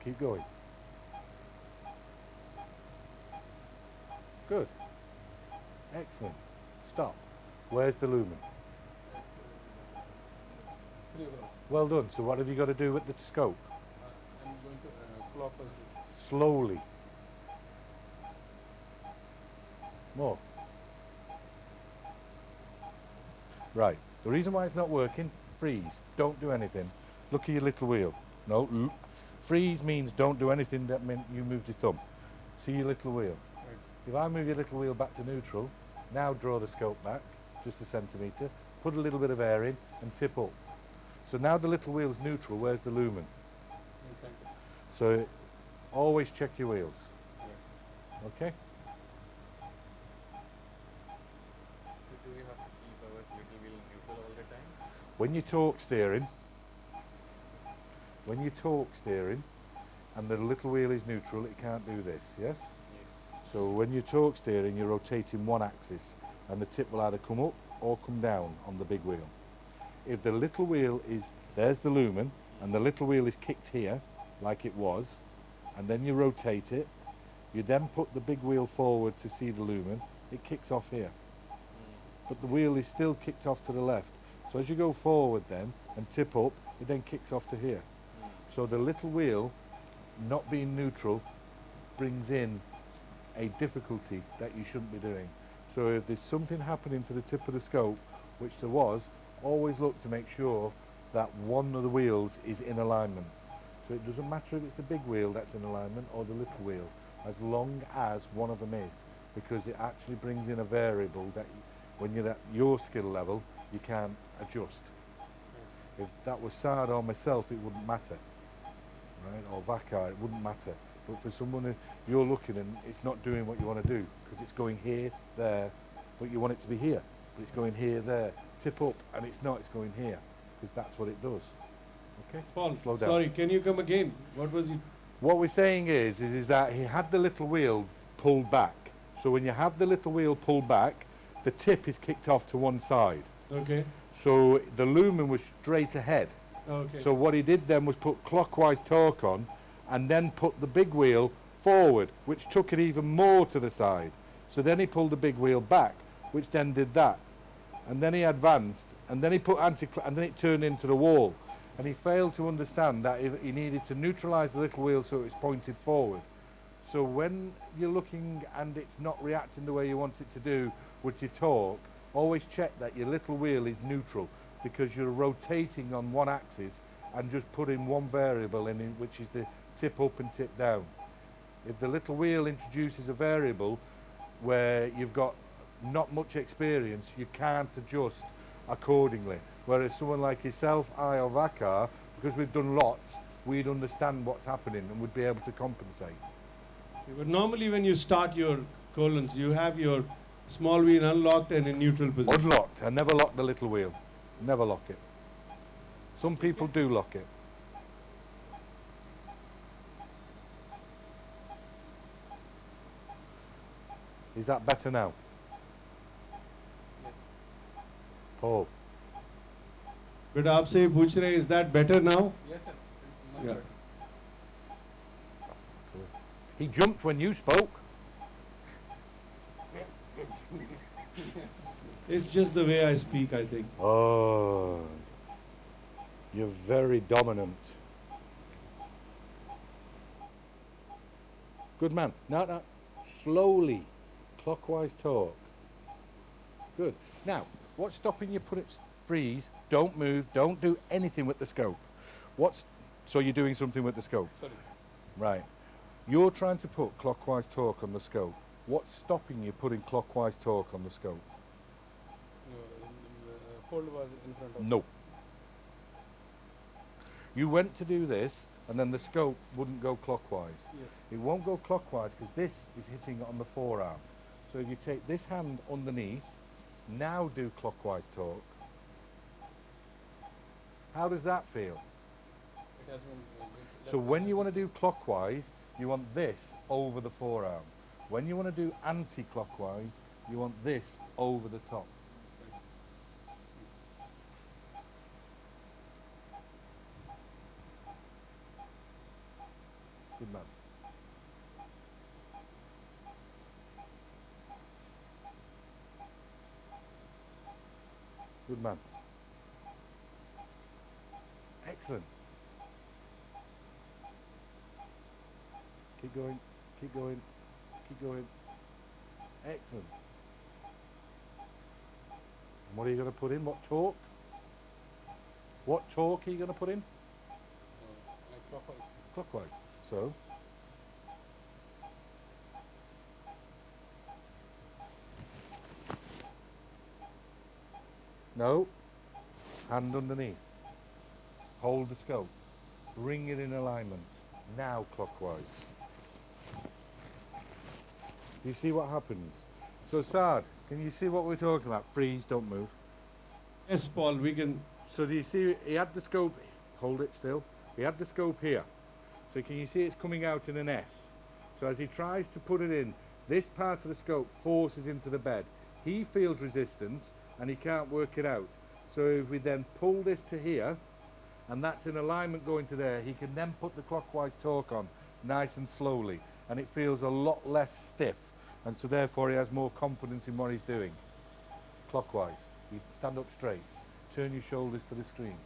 Keep going. Good. Excellent. Stop. Where's the lumen? Well done. So what have you got to do with the scope? I'm going to clockwise. Slowly. More. Right. The reason why it's not working, freeze. Don't do anything. Look at your little wheel. No. Freeze means don't do anything. That meant you moved your thumb. See your little wheel. Right. If I move your little wheel back to neutral, now draw the scope back, just a centimetre, put a little bit of air in and tip up. So now the little wheel's neutral, where's the lumen? In center. So always check your wheels. Yeah. Okay? So do we have to keep our little wheel neutral all the time? When you torque steering and the little wheel is neutral, it can't do this, yes? Yes. So when you torque steering, you're rotating one axis and the tip will either come up or come down on the big wheel. If the little wheel is, there's the lumen, and the little wheel is kicked here, like it was, and then you rotate it, you then put the big wheel forward to see the lumen, it kicks off here. But the wheel is still kicked off to the left. So as you go forward then, and tip up, it then kicks off to here. So the little wheel, not being neutral, brings in a difficulty that you shouldn't be doing. So if there's something happening to the tip of the scope, which there was, always look to make sure that one of the wheels is in alignment. So it doesn't matter if it's the big wheel that's in alignment or the little wheel, as long as one of them is, because it actually brings in a variable that when you're at your skill level, you can't adjust. If that was Saad or myself, it wouldn't matter, right? Or Vakar, it wouldn't matter. But for someone who you're looking and it's not doing what you want to do, because it's going here, there, but you want it to be here, but it's going here, there, tip up, and it's not, it's going here, because that's what it does. Okay? Paul, Slow down. sorry, can you come again? What was it? What we're saying is that he had the little wheel pulled back. So when you have the little wheel pulled back, the tip is kicked off to one side. Okay. So the lumen was straight ahead. Okay. So what he did then was put clockwise torque on and then put the big wheel forward, which took it even more to the side. So then he pulled the big wheel back, which then did that. And then he advanced, and then he put and then it turned into the wall. And he failed to understand that he needed to neutralize the little wheel so it was pointed forward. So when you're looking and it's not reacting the way you want it to do with your torque, always check that your little wheel is neutral, because you're rotating on one axis and just putting one variable in, which is the tip up and tip down. If the little wheel introduces a variable where you've got not much experience, you can't adjust accordingly. Whereas someone like yourself, I or Vakar, because we've done lots, we'd understand what's happening and would be able to compensate. But normally when you start your colons, you have your small wheel unlocked and in neutral position. Unlocked. I never lock the little wheel. Never lock it. Some people do lock it. Is that better now? Yes. Paul. But आपसे पूछ रहे, is that better now? Yes, sir. Much Yeah. better. He jumped when you spoke. It's just the way I speak, I think. Oh, you're very dominant. Good man. No. Slowly. Clockwise torque. Good. Now, what's stopping you? Put it freeze. Don't move. Don't do anything with the scope. So you're doing something with the scope? Sorry. Right. You're trying to put clockwise torque on the scope. What's stopping you putting clockwise torque on the scope? No, the hold was in front of No. us. You went to do this, and then the scope wouldn't go clockwise. Yes. It won't go clockwise because this is hitting on the forearm. So if you take this hand underneath, now do clockwise torque. How does that feel? It has been. So when you want to do clockwise, you want this over the forearm. When you want to do anti-clockwise, you want this over the top. Good man. Good man. Excellent. Keep going, keep going, keep going. Excellent. And what are you going to put in? What torque? What torque are you going to put in? Like clockwise. Clockwise. So, no, hand underneath. Hold the scope. Bring it in alignment. Now clockwise. You see what happens? So Saad, can you see what we're talking about? Freeze, don't move. Yes, Paul, we can. So do you see, he had the scope, hold it still. He had the scope here. So can you see it's coming out in an S? So as he tries to put it in, this part of the scope forces into the bed. He feels resistance and he can't work it out. So if we then pull this to here, and that's in alignment going to there, he can then put the clockwise torque on nice and slowly, and it feels a lot less stiff, and so therefore he has more confidence in what he's doing. Clockwise. You stand up straight, turn your shoulders to the screen.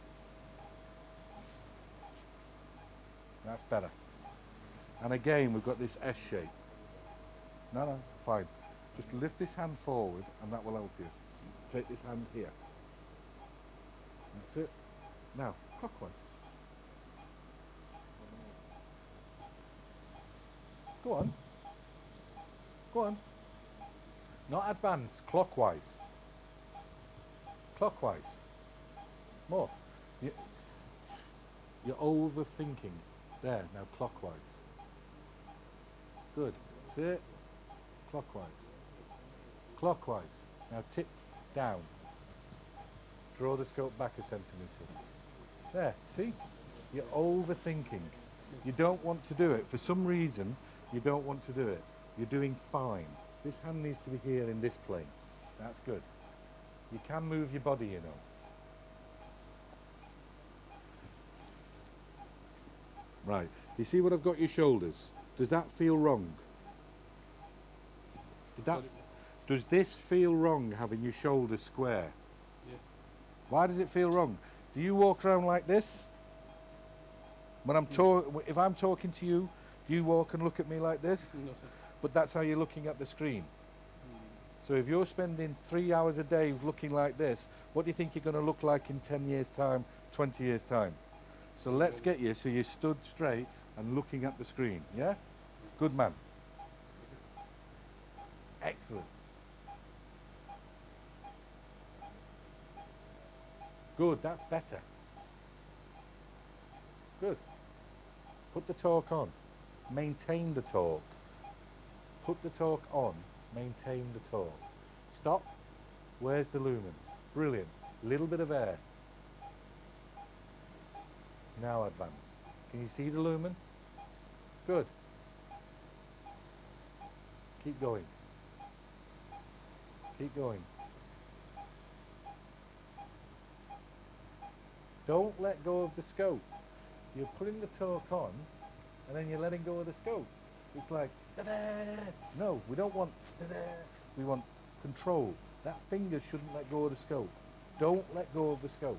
That's better. And again, we've got this S shape. No, fine. Just lift this hand forward and that will help you. Take this hand here. That's it. Now, clockwise. Go on. Go on. Not advanced, clockwise. Clockwise. More. You're overthinking. There, now clockwise. Good. See it? Clockwise. Clockwise. Now tip down. Draw the scope back a centimetre. There, see? You're overthinking. You don't want to do it. For some reason, you don't want to do it. You're doing fine. This hand needs to be here in this plane. That's good. You can move your body, you know. Right. You see what I've got your shoulders? Does that feel wrong? Does this feel wrong, having your shoulders square? Yes. Why does it feel wrong? Do you walk around like this? When if I'm talking to you, do you walk and look at me like this? No, sir. But that's how you're looking at the screen. So if you're spending 3 hours a day looking like this, what do you think you're going to look like in 10 years' time, 20 years' time? So let's get you so you're stood straight and looking at the screen, yeah? Good man. Excellent. Good, that's better. Good. Put the torque on. Maintain the torque. Put the torque on. Maintain the torque. Stop. Where's the lumen? Brilliant. Little bit of air. Now advance. Can you see the lumen? Good. Keep going. Keep going. Don't let go of the scope. You're putting the torque on and then you're letting go of the scope. It's like, da-da! No, we don't want da-da. We want control. That finger shouldn't let go of the scope. Don't let go of the scope.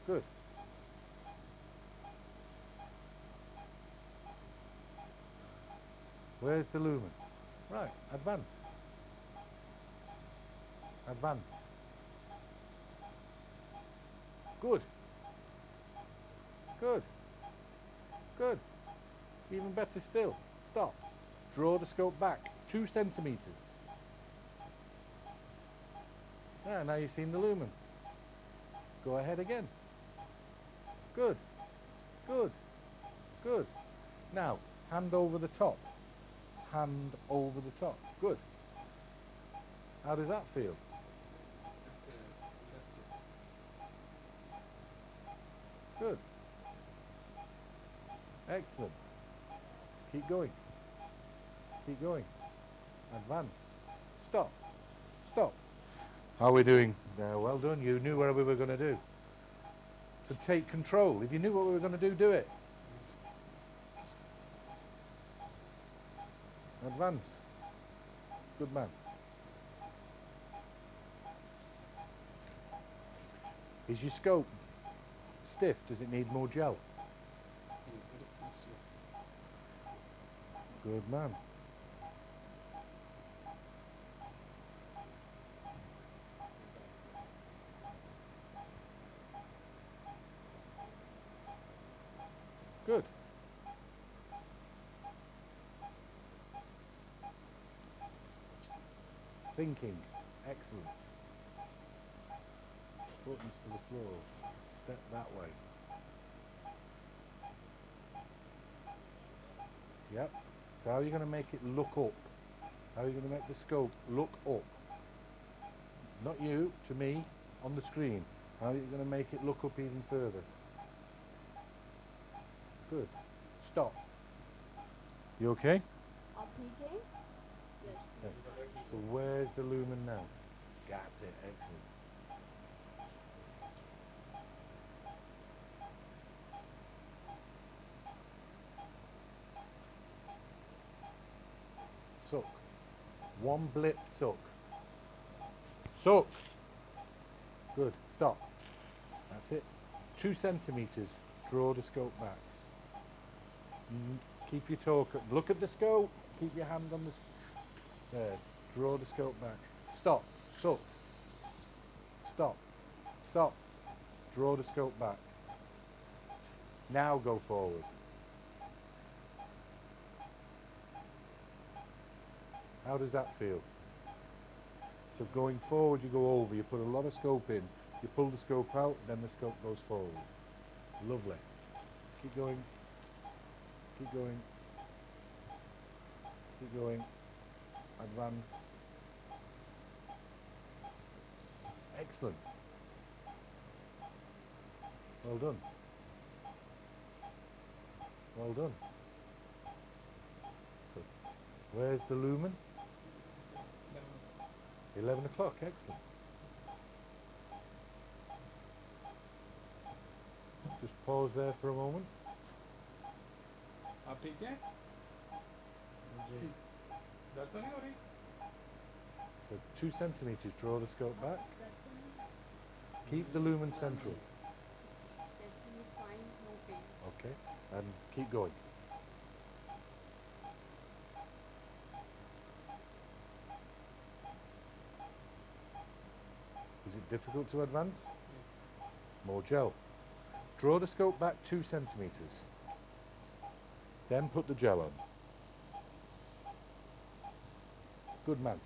Good. Where's the lumen? Right, advance. Advance. Good. Good. Good. Even better still. Stop. Draw the scope back 2 centimetres. Now you've seen the lumen. Go ahead again. Good. Good. Good. Now, hand over the top. Hand over the top. Good. How does that feel? It's Good. Excellent. Keep going. Keep going. Advance. Stop. Stop. How are we doing? Well done. You knew what we were going to do. So take control. If you knew what we were going to do it. Advance. Good man. Is your scope stiff? Does it need more gel? Good man. Good. Thinking. Excellent. Buttons to the floor. Step that way. Yep. So how are you going to make it look up? How are you going to make the scope look up? Not you, to me, on the screen. How are you going to make it look up even further? Good. Stop. You okay? Up peaking? Yes. Yes. So where's the lumen now? That's it. Excellent. Suck. One blip suck. Suck. Good. Stop. That's it. 2 centimeters. Draw the scope back. Keep your toe. Look at the scope. Keep your hand on the. There. Draw the scope back. Stop. Suck. Stop. Stop. Draw the scope back. Now go forward. How does that feel? So going forward, you go over, you put a lot of scope in, you pull the scope out, then the scope goes forward. Lovely. Keep going. Keep going. Keep going. Advance. Excellent. Well done. Well done. So, where's the lumen? 11 o'clock, excellent. Just pause there for a moment. आप ठीक है? ठीक। दर्द तो नहीं हो रही? So 2 centimeters, draw the scope back. Keep the lumen central. Everything is fine, no pain. Okay, and keep going. Is it difficult to advance? Yes. More gel. Draw the scope back 2 centimeters. Then put the gel on. Good man.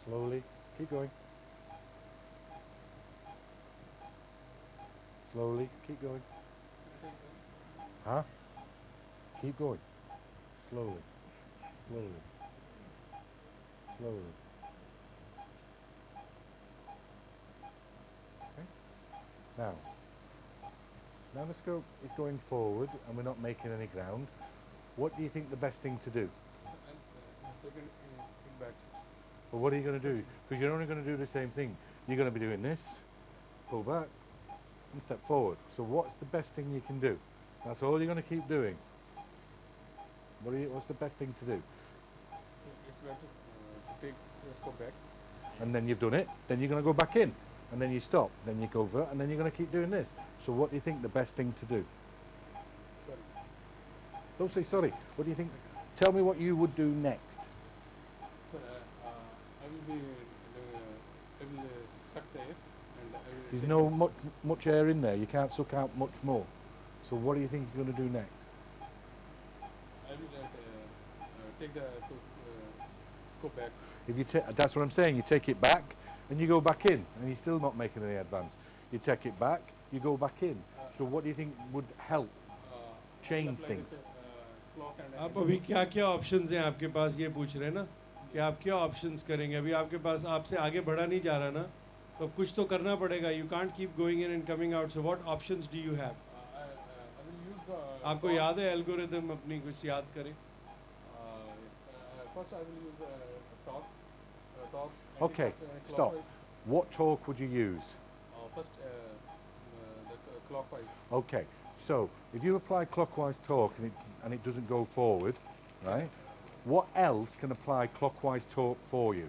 Slowly, keep going. Slowly, keep going. Huh? Keep going. Slowly, slowly, slowly. Okay. Now the scope is going forward and we're not making any ground. What do you think the best thing to do? Second back. Well, what are you going to do? Because you're only going to do the same thing. You're going to be doing this, pull back, and step forward. So what's the best thing you can do? That's all you're going to keep doing. What's the best thing to do? It's better to take the scope back. And then you've done it, then you're going to go back in, and then you stop, then you go over, and then you're going to keep doing this. So what do you think the best thing to do? Sorry. Don't say sorry. What do you think? Tell me what you would do next. Sir, I will be. I will suck the air and I will. There's take no the scope. much air in there. You can't suck out much more. So what do you think you're going to do next? I will take the scope back. If you that's what I'm saying. You take it back and you go back in, and you're still not making any advance. You take it back, you go back in. So what do you think would help change apply things? the, clock and आप अभी क्या क्या options हैं आपके पास, ये पूछ रहे हैं ना कि आप क्या ऑप्शंस करेंगे? अभी आपके पास आपसे आगे बढ़ा नहीं जा रहा ना, तो तो कुछ तो करना पड़ेगा. You can't keep going in and coming out. So what options do you have? I will use the. आपको याद है एल्गोरिदम अपनी कुछ याद करें? Yes. First, I will use talks. Talks. Okay, stop. Clockwise. What torque would you use? First, clockwise. Okay, so if you apply clockwise torque and it doesn't go forward, right? What else can apply clockwise torque for you?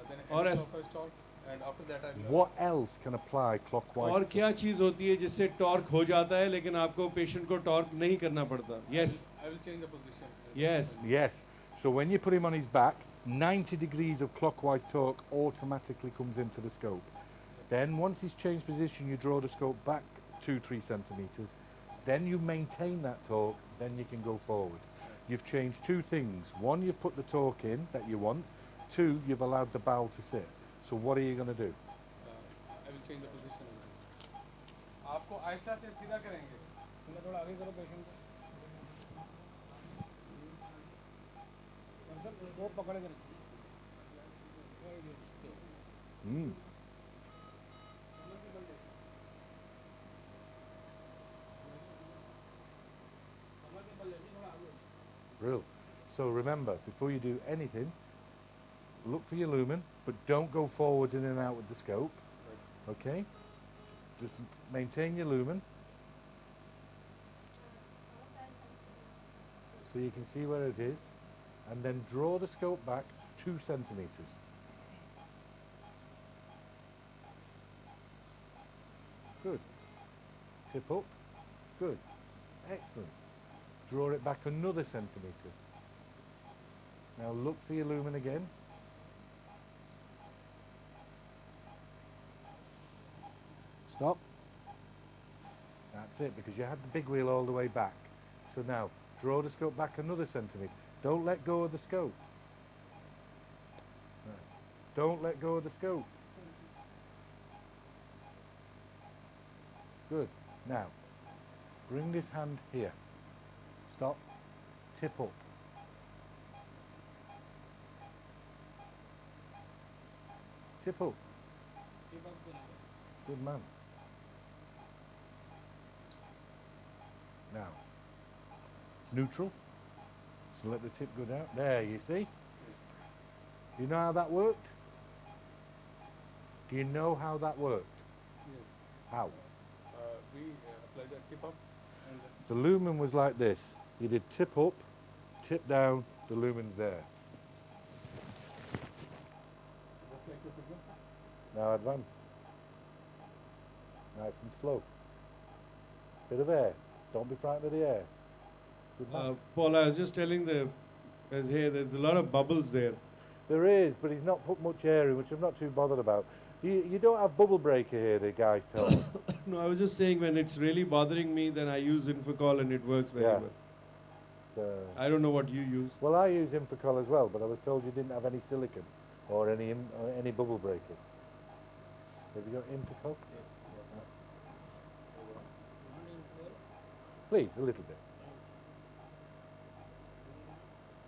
Then Or as- clockwise torque, and after that I will. What else can apply clockwise? और क्या चीज़ होती है जिससे torque हो जाता है लेकिन आपको पेशेंट को टॉर्क नहीं करना पड़ता? Yes. I will change the position. Yes. Yes. So when you put him on his back, 90 degrees of clockwise torque automatically comes into the scope. Then once he's changed position, you draw the scope back 2-3 centimeters. Then you maintain that torque, then you can go forward. You've changed two things. One, you've put the torque in that you want. Two, you've allowed the bowel to sit. So what are you going to do? I will change the position. आपको आहिस्ता से सीधा करेंगे. थोड़ा आगे करो patient को. Sir scope पकड़ के रखिए. Real. So remember, before you do anything, look for your lumen, but don't go forward in and out with the scope. Okay? Just maintain your lumen. So you can see where it is. And then draw the scope back 2 centimeters. Good. Tip up. Good. Excellent. Draw it back another centimetre. Now look for your lumen again. Stop. That's it, because you had the big wheel all the way back. So now, draw the scope back another centimetre. Don't let go of the scope. Right. Don't let go of the scope. Good. Now, bring this hand here. Stop. Tip up. Tip up. Good man. Now, neutral. So let the tip go down. There, you see? You know how that worked? Do you know how that worked? Yes. How? We apply the tip up and. The lumen was like this. You did tip up, tip down, the lumen's there. Just like the figure. Now advance. Nice and slow. Bit of air. Don't be frightened of the air. Good man. Paul, I was just telling there's a lot of bubbles there. There is, but he's not put much air in, which I'm not too bothered about. You don't have bubble breaker here, the guys tell me. No, I was just saying when it's really bothering me, then I use Infocol and it works very Yeah. well. So, I don't know what you use. well, I use Infocol as well, but I was told you didn't have any silicon or any bubble breaker. So have you got Infocol? Please, a little bit.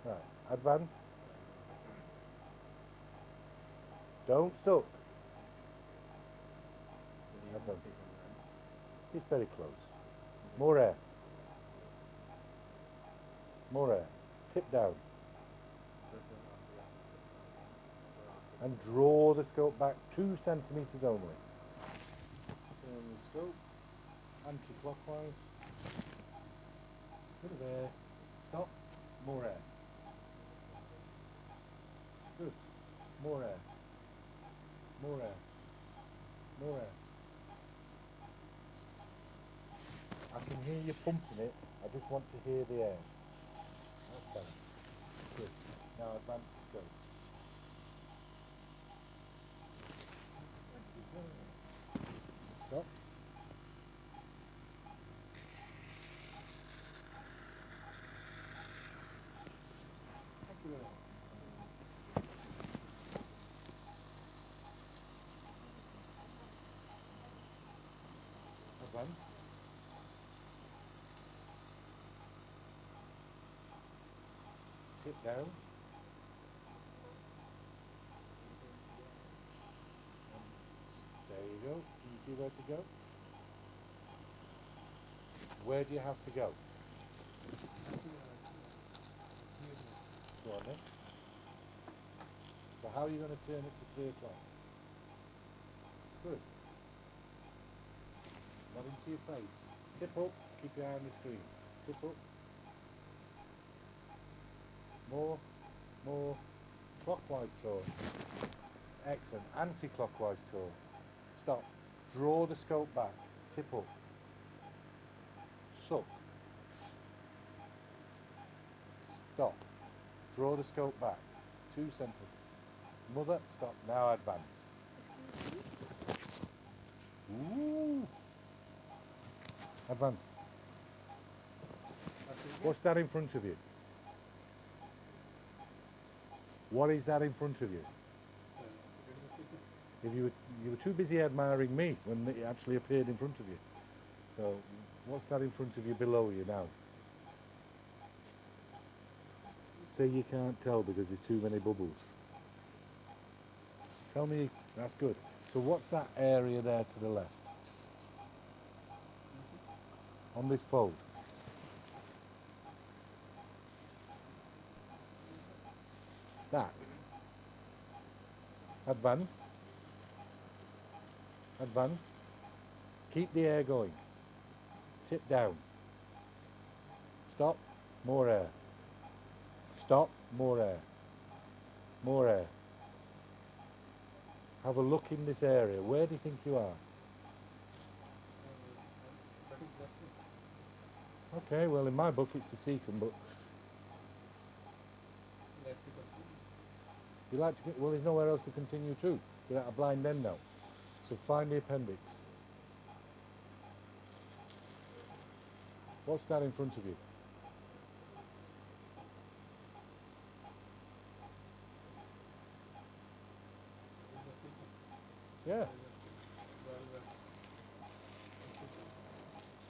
Right, advance. Don't suck. Advance. It's very close. More air. More air. Tip down. And draw the scope back 2 centimetres only. Turn the scope anti-clockwise. Bit of air. Stop. More air. Good. More air. More air. More air. I can hear you pumping it. I just want to hear the air. That's better. Good. Now advance the scope. Stop. Thank you very much. Advance. Sit down. where to go? Where do you have to go? Go on then. So how are you going to turn it to 3 o'clock? Good. Not into your face. Tip up, keep your eye on the screen. Tip up. More. Clockwise turn. Excellent. Anti-clockwise turn. Stop. Draw the scope back. Tip up. Suck. Stop. Draw the scope back. 2 centimeters. Mother, stop. Now advance. Ooh. Advance. What's that in front of you? What is that in front of you? If you were too busy admiring me when it actually appeared in front of you. So what's that in front of you below you now? Say you can't tell because there's too many bubbles. Tell me, that's good. So what's that area there to the left? On this fold? That. Advance. Advance. Keep the air going. Tip down. Stop. More air. Stop. More air. More air. Have a look in this area. Where do you think you are? Okay, well in my book it's the cecum, but you like to get, well there's nowhere else to continue to. You're at a blind end now. So find the appendix. What's that in front of you? Yeah.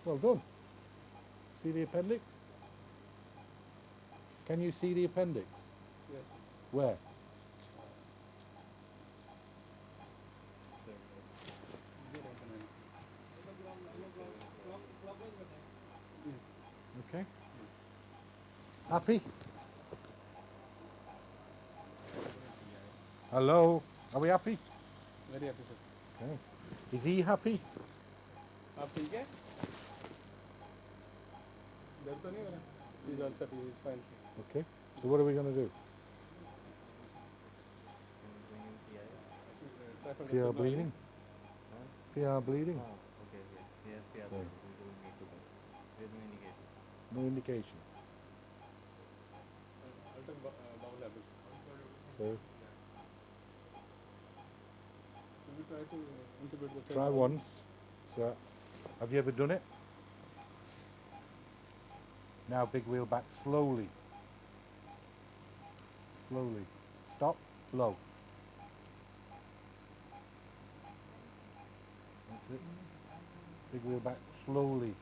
Well done. See the appendix? Can you see the appendix? Yes. Where? Okay. Happy? Hello? Are we happy? Very happy, sir. Okay. Is he happy? आप ठीक है? डर तो नहीं हो रहा? He's also happy. He's fine, sir. Okay. So what are we going to do? PR bleeding? PR bleeding? Oh, okay, yes. Yes, PR Yeah. we don't need to go. There's no indication. No indication. Alter bowel habits. So We try to intubate the try once. So have you ever done it? Now big wheel back slowly. Slowly. Stop. Blow. That's it. Big wheel back slowly.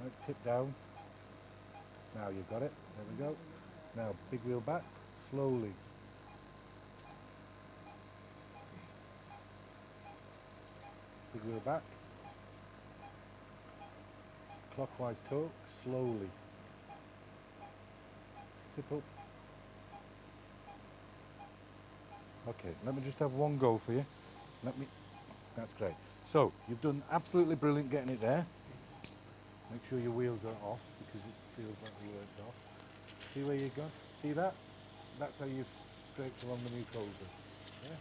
Right, tip down. Now you've got it. There we go. Now big wheel back slowly. Big wheel back. Clockwise torque slowly. Tip up. Okay, let me just have one go for you. That's great. So, you've done absolutely brilliant getting it there. Make sure your wheels are off because it feels like the wheels off. See where you've gone? See that? That's how you've scraped along the mucosa. Yeah?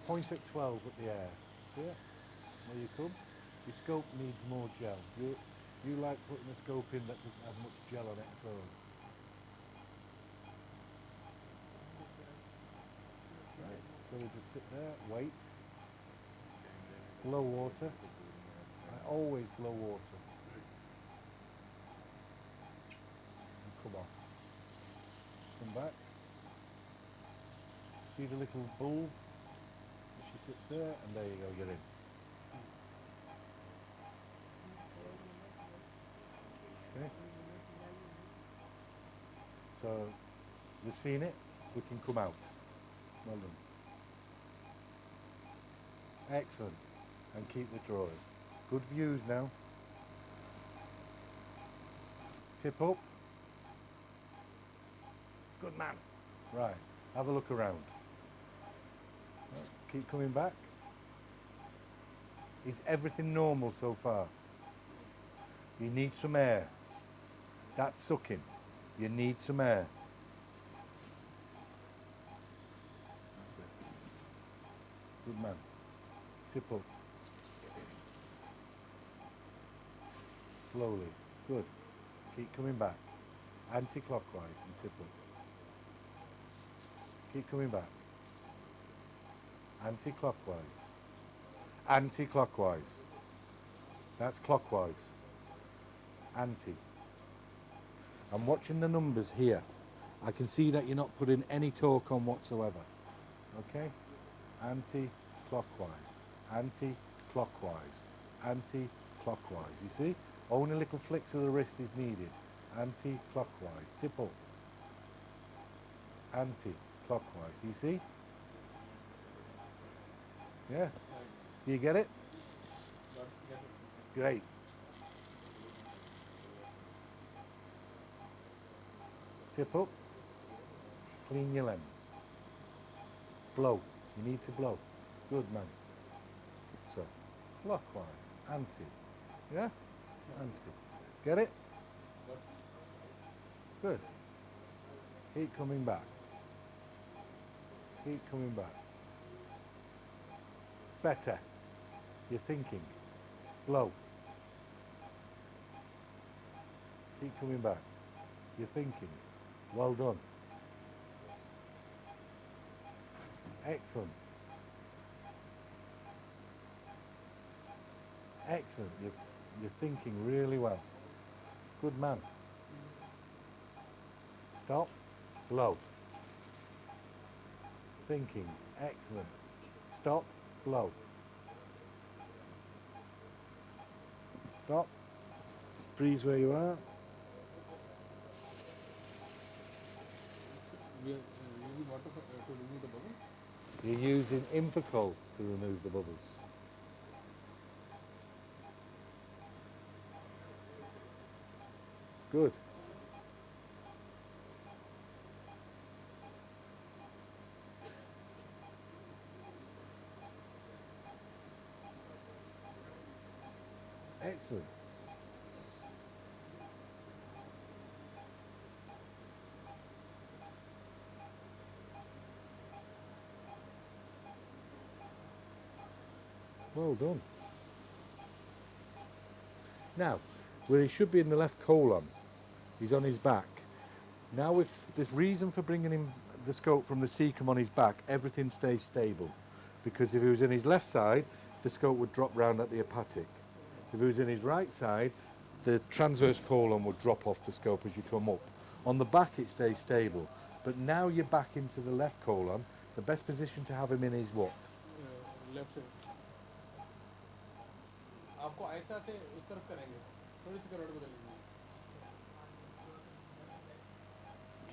Point at 12 at the air. See it? Where you come? Your scope needs more gel. You like putting a scope in that doesn't have much gel on it at all. Right, so we just sit there, wait, blow water. I always blow water. And come off. Come back. See the little bulb? She sits there, and there you go, you're in. Okay. So You've seen it? We can come out. Well done. Excellent. And keep the drawers. Good views now. Tip up. Good man. Right. Have a look around. Right, keep coming back. Is everything normal so far? You need some air. That's sucking. You need some air. That's it. Good man. Tip up. Slowly. Good. Keep coming back. Anti-clockwise and tip up. Keep coming back. Anti-clockwise. Anti-clockwise. That's clockwise. Anti. I'm watching the numbers here. I can see that you're not putting any torque on whatsoever. Okay? Anti-clockwise. Anti-clockwise. Anti-clockwise. You see? Only little flicks of the wrist is needed. Anti-clockwise. Tip up. Anti-clockwise. You see? Yeah? Do you get it? Great. Tip up. Clean your lens. Blow. You need to blow. Good man. So, clockwise. Anti. Yeah? Anti. Get it? Good. Keep coming back. Keep coming back. Better. You're thinking. Blow. Keep coming back. You're thinking. Well done. Excellent. Excellent. You're thinking really well. Good man. Stop. Blow. Thinking. Excellent. Stop. Blow. Stop. Freeze where you are. We are using water to remove the bubbles. You're using Infocol to remove the bubbles. Good. Excellent. Well done. Now, where he should be in the left colon, he's on his back. Now with this reason for bringing him the scope from the cecum on his back, everything stays stable. Because if he was in his left side, the scope would drop round at the hepatic. If he was in his right side, the transverse colon would drop off the scope as you come up. On the back it stays stable. But now you're back into the left colon, the best position to have him in is what? Left side. आपको ऐसा से उस तरफ करेंगे थोड़ी सी करवट बदलेंगे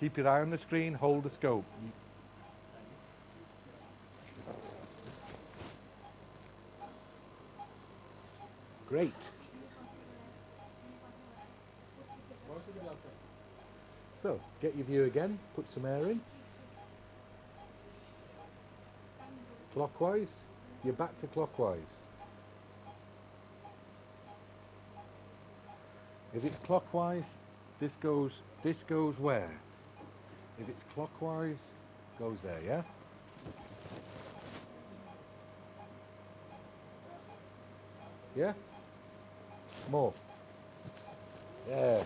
Keep your eye on the screen, hold the scope. Great. बहुत शुक्रिया आपका So, get your view again, put some air in. Clockwise, you're back to clockwise. If it's clockwise, this goes where? If it's clockwise, goes there, yeah? Yeah? More. Yeah.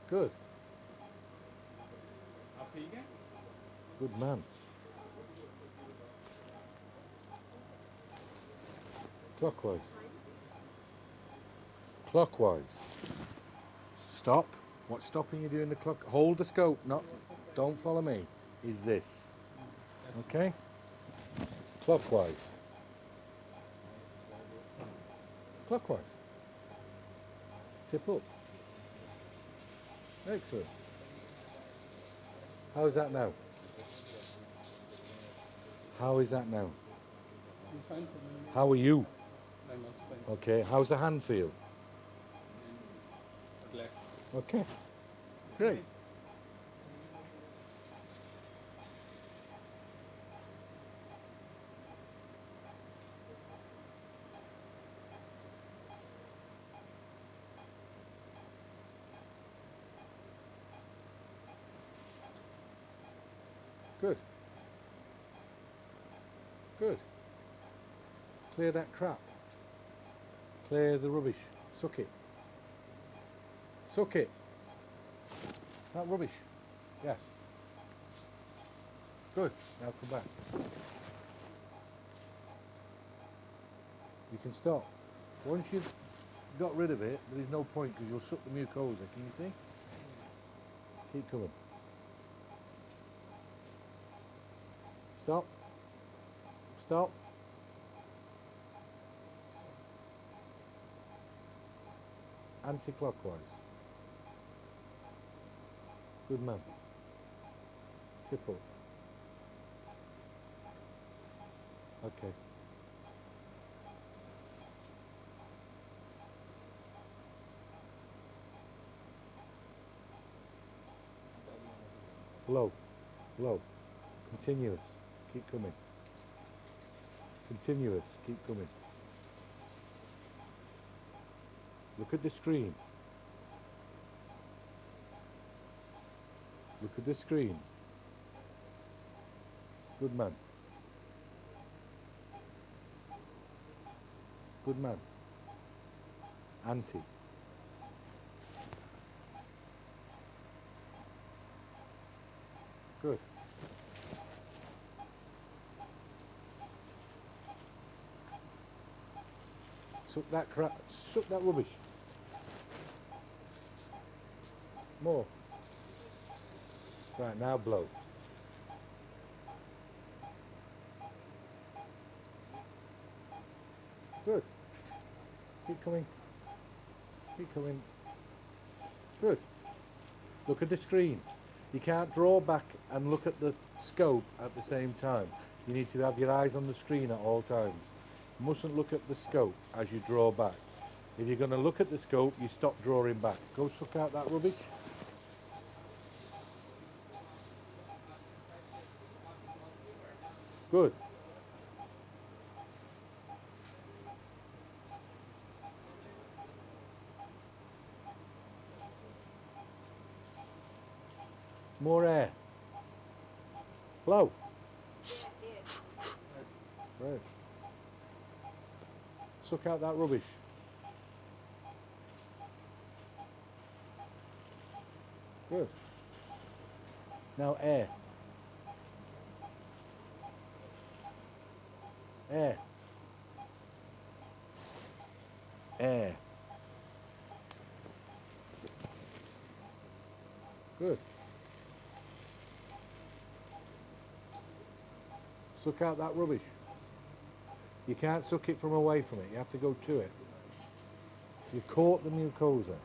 Good. आप ठीक हैं Good man. Clockwise. Clockwise. Stop. What's stopping you doing the clock? Hold the scope, not, don't follow me. Is this. Okay? Clockwise. Clockwise. Tip up. Excellent. How is that now? How is that now? You find something? How are you? I'm also fine. Okay. How's the hand feel? Relax. Okay. Great. Good. Good. Clear that crap. Clear the rubbish. Suck it. Suck it. That rubbish. Yes. Good. Now come back. You can stop. Once you've got rid of it, there is no point because you'll suck the mucosa. Can you see? Keep coming. Stop. Stop. Anti-clockwise. Good man. Tip up. Okay. Low. Low. Continuous. Keep coming. Continuous. Keep coming. Look at the screen. Look at the screen. Good man. Good man. Anti. Good. Suck that crap. Suck that rubbish. More. Right, now blow. Good. Keep coming. Keep coming. Good. Look at the screen. You can't draw back and look at the scope at the same time. You need to have your eyes on the screen at all times. You mustn't look at the scope as you draw back. If you're going to look at the scope, you stop drawing back. Go suck out that rubbish. Good. More air. Blow. Right. Suck out that rubbish. Good. Now air. Air. Air. Good. Suck out that rubbish. You can't suck it from away from it. You have to go to it. You caught the mucosa.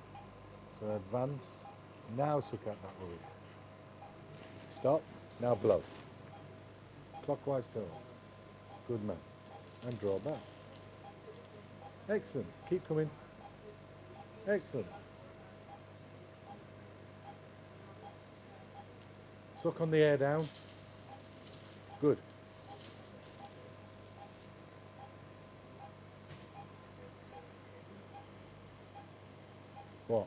So advance. Now suck out that rubbish. Stop. Now blow. Clockwise turn. Good man. And draw back. Excellent. Keep coming. Excellent. Suck on the air down. Good. What?